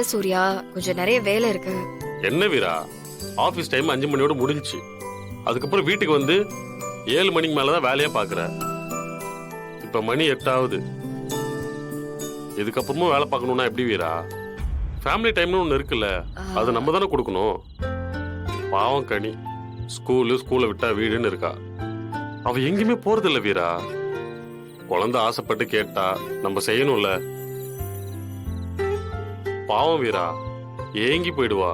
இல்ல சூர்யா, கொஞ்சம் நிறைய வேலை இருக்கு. என்ன வீரா, ஆபீஸ் டைம் 5 மணியோட முடிஞ்சிச்சு. அதுக்கப்புறம் வீட்டுக்கு வந்து 7 மணிக்கு மேலதான் வேலையா பாக்குற. இப்ப மணி 8 ஆகுது. இதுக்கப்புறமும் வேலை பார்க்கணும்னா எப்படி வீரா? ஃபேமிலி டைம்னு ஒண்ணு இருக்குல்ல, அது நம்ம தானே கொடுக்கணும். பாவம் கனி, ஸ்கூலை விட்டா வீடுன்னு இருக்கா. அவ எங்கேயுமே போறது இல்ல வீரா. குழந்தை ஆசைப்பட்டு கேட்டா நம்ம செய்யணும்ல. பாவம் வீரா, ஏங்கி போயிடுவா.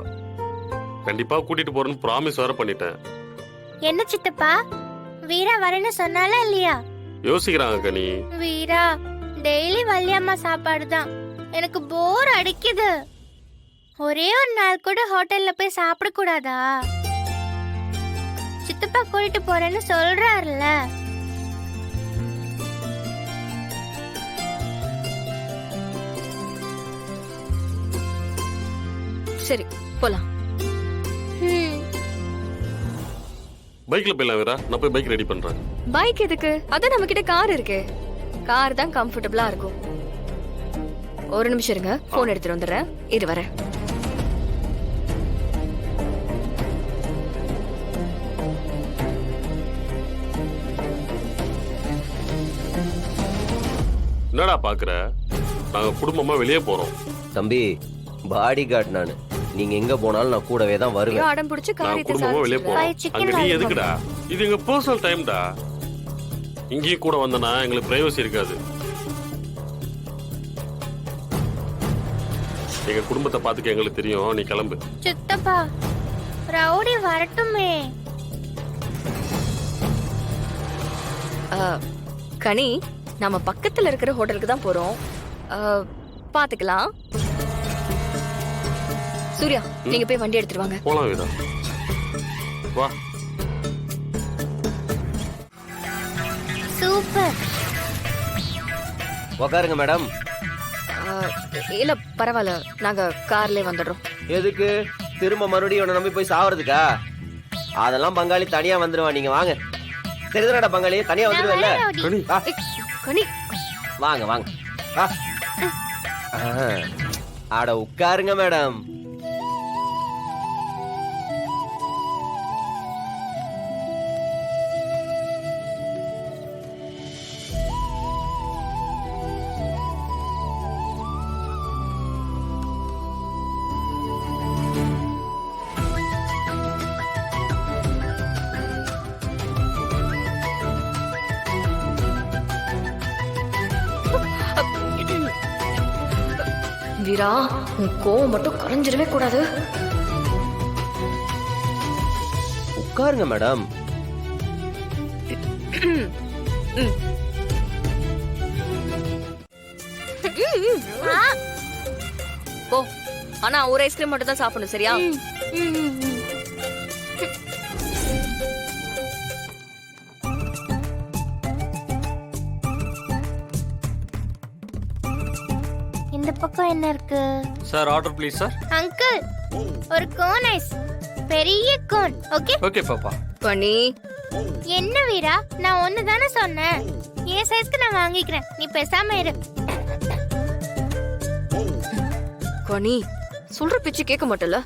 கண்டிப்பா கூட்டிட்டு போறேன்னு ப்ராமிஸ் வேற பண்ணிட்டேன். என்ன சித்தப்பா, வீரா வரேன்னு சொன்னாலா இல்லையா? யோசிக்கிறாங்க கனி. வீரா, டெய்லி வள்ளியம்மா சாப்பாடு தான், எனக்கு போர் அடிக்குது. ஒரே ஒரு நாள் கூட ஹோட்டல்ல போய் சாப்பிட கூடாதா? சித்தப்பா கூட்டிட்டு போறேன்னு சொல்றாருல. சரி போலாம். பைக்ல போயிடலாம் வீரா. நான் போய் பைக் ரெடி பண்றேன். பைக் எதுக்கு? அதான் நம்ம கிட்ட கார் இருக்கு. கார் தான் கம்ஃபர்டபுளா இருக்கும். ஒரு நிமிஷம் இருங்க, போன் எடுத்துட்டு வந்துடுறேன். இரு வரேன். என்னடா பாக்குற? நாங்க குடும்பமா வெளியே போறோம். தம்பி, பாடி கார்டு நானு. நீங்க எங்க போனாலும் நான் கூடவே தான் வருவேன். அடம் பிடிச்சு நாங்க காரியத்தை குடும்பமா வெளியே போறோம். அங்க நீ எதுக்குடா? இது எங்க பர்சனல் டைம்டா. இங்கேயும் கூட வந்தனா எங்களுக்கு பிரைவசி இருக்காது. எங்க குடும்பத்தை பாத்துக்க எங்களுக்கு தெரியும். நீ கிளம்பு. சித்தப்பா, ரவுடி வரட்டுமே. கனி, நம்ம பக்கத்துல இருக்கிற ஹோட்டலுக்கு தான் போறோம். பாத்துக்கலாம். சூர்யா, நீங்க போய் வண்டி எடுத்துட்டு வாங்க. போலாம் வீரா, வா. சூப்பர். உக்காருங்க மேடம். இல்ல பரவாயில்ல, நாங்க கார்லயே வந்துடுறோம். எதுக்கு திரும்ப மறுபடியும் உன்னை நம்பி போய் சாவறதுக்கா? அதெல்லாம் பங்காளி தனியா வந்துருவான். நீங்க வாங்க. சரிதானடா பங்காளி, தனியா வந்துருவல்ல. கனி, கனி வாங்க வாங்க. வா. ஆட உட்காருங்க மேடம். வீரா, உன் கோவம் மட்டும் கரைஞ்சிடவே கூடாது. உட்காருங்க மேடம். போ. ஆனா ஒரு ஐஸ்கிரீம் மட்டும் தான் சாப்பிடணும், சரியா? இந்த பக்கம் என்ன இருக்கு? Sir, order please sir. Uncle, ஒரு கோன் ஐஸ், பெரிய கோன். ஓகே ஓகே பாப்பா. கனி, என்ன வீரா, நான் ஒன்னு தானே சொன்னேன். என் சைஸ்க்கு நான் வாங்கிக்கிறேன், நீ பேசாம இரு. கனி, சொல்ற பேச்சு கேட்க மாட்டல.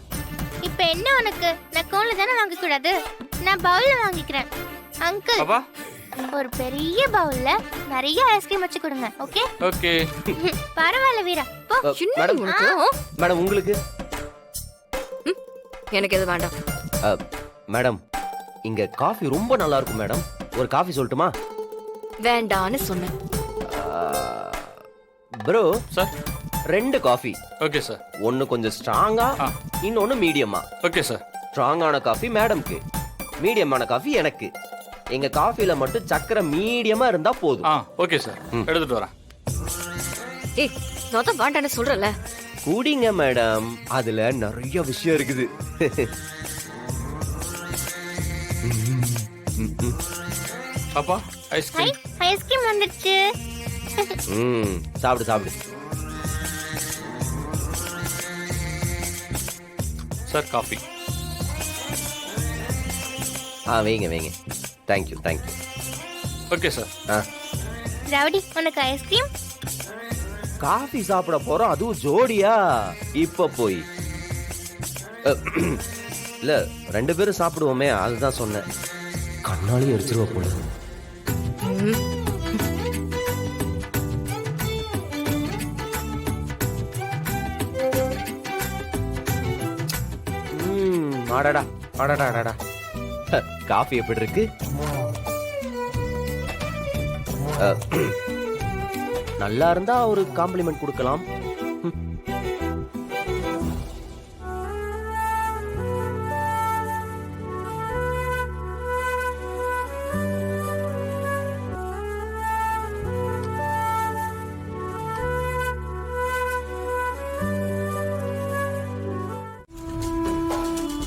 இப்ப என்ன உனக்கு? நான் கோன்ல தானே வாங்க கூடாது, நான் பவுல்ல வாங்கிக்கிறேன். அங்கிள், பாப்பா, ஒரு பெரிய பவுல்ல நிறைய ஐஸ்கிரீம் வச்சு கொடுங்க. Okay okay. பரவாயில்ல வீரா, போ. சின்ன மேடம், உனக்கு? மேடம் உங்களுக்கு. எனக்கு எது வேண்டாம். மேடம், இங்க காஃபி ரொம்ப நல்லா இருக்கும் மேடம். ஒரு காஃபி சொல்லட்டுமா? வேண்டான்னு சொன்னேன். Bro sir, 2 coffee. Okay sir. ஒன்னு கொஞ்சம் ஸ்ட்ராங்கா, இன்னொன்னு மீடியமா. Okay sir. ஸ்ட்ராங்கான காஃபி மேடம்க்கு, மீடியமான காஃபி எனக்கு. எங்க காஃபில மட்டும் சக்கரை மீடியமா இருந்தா போதும். ஓகே சார், எடுத்துட்டு வரேன். ஏய், நான் தான் வேண்டான்னு சொல்றல. குடிங்க மேடம், அதுல நிறைய விஷயம் இருக்குது. பாப்பா, ஐஸ்கிரீம். ஐஸ்கிரீம் வந்துருச்சு. சாப்பிடு சாப்பிடு. Sir, coffee. வைங்க வைங்க. Thank you thank you. Okay sir. Rowdy, உனக்கு ஐஸ்கிரீம். காஃபி சாப்பிட போறோம், அதுவும் ஜோடியா. இப்ப போய் இல்ல 2 பேரும் சாப்பிடுவோமே, அதுதான் சொன்னேன். கண்ணாலையும் எரிச்சிருவ போல. அடடா அடடா அடடா. காஃபி எப்படி இருக்கு? நல்லா இருந்தா ஒரு காம்ப்ளிமெண்ட் கொடுக்கலாம்.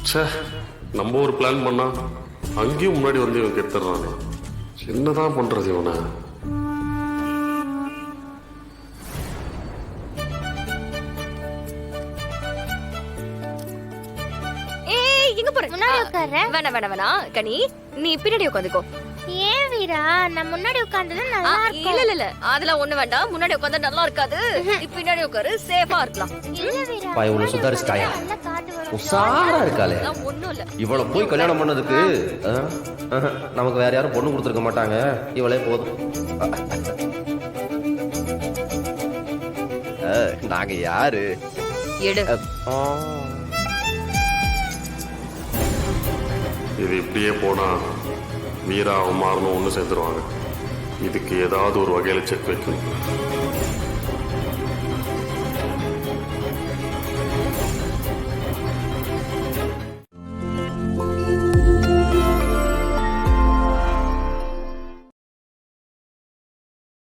ச்சே, நம்ம ஒரு பிளான் பண்ணா அங்கேயும் முன்னாடி வந்து இவன் கெடுத்துறானே. என்னதான் பண்றது இவனை? ஏய் எங்க போற? முன்னாடி உட்கார்றேன். வேணாம் கனி, நீ பின்னாடி உட்காந்துக்கோ. ஏன் வீரா, நான் முன்னாடி உட்கார்ந்தது நல்லா இருக்கும். இல்ல அதெல்லாம் ஒண்ணு வேண்டாம். முன்னாடி உட்காந்தா நல்லா இருக்காது. நீ பின்னாடி உட்காரு, சேஃபா இருக்கலாம். இல்ல வீரா, பா, இவ்வளவு சுதாரிச்சிட்டாயா? நல்ல காத்து வரும். உஷாரா இருக்காளே. அதெல்லாம் ஒண்ணும் இல்ல. இவளை போய் கல்யாணம் பண்ணதுக்கு நமக்கு வேற யாரும் பொண்ணு கொடுத்துருக்க மாட்டாங்க. இவளே போதும். நாங்க யாரு? எடு. இது இப்படியே போனா வீரா அவன் மாறணும் ஒன்று சேர்த்துருவாங்க. இதுக்கு ஏதாவது ஒரு வகையில செக் வைக்கணும்.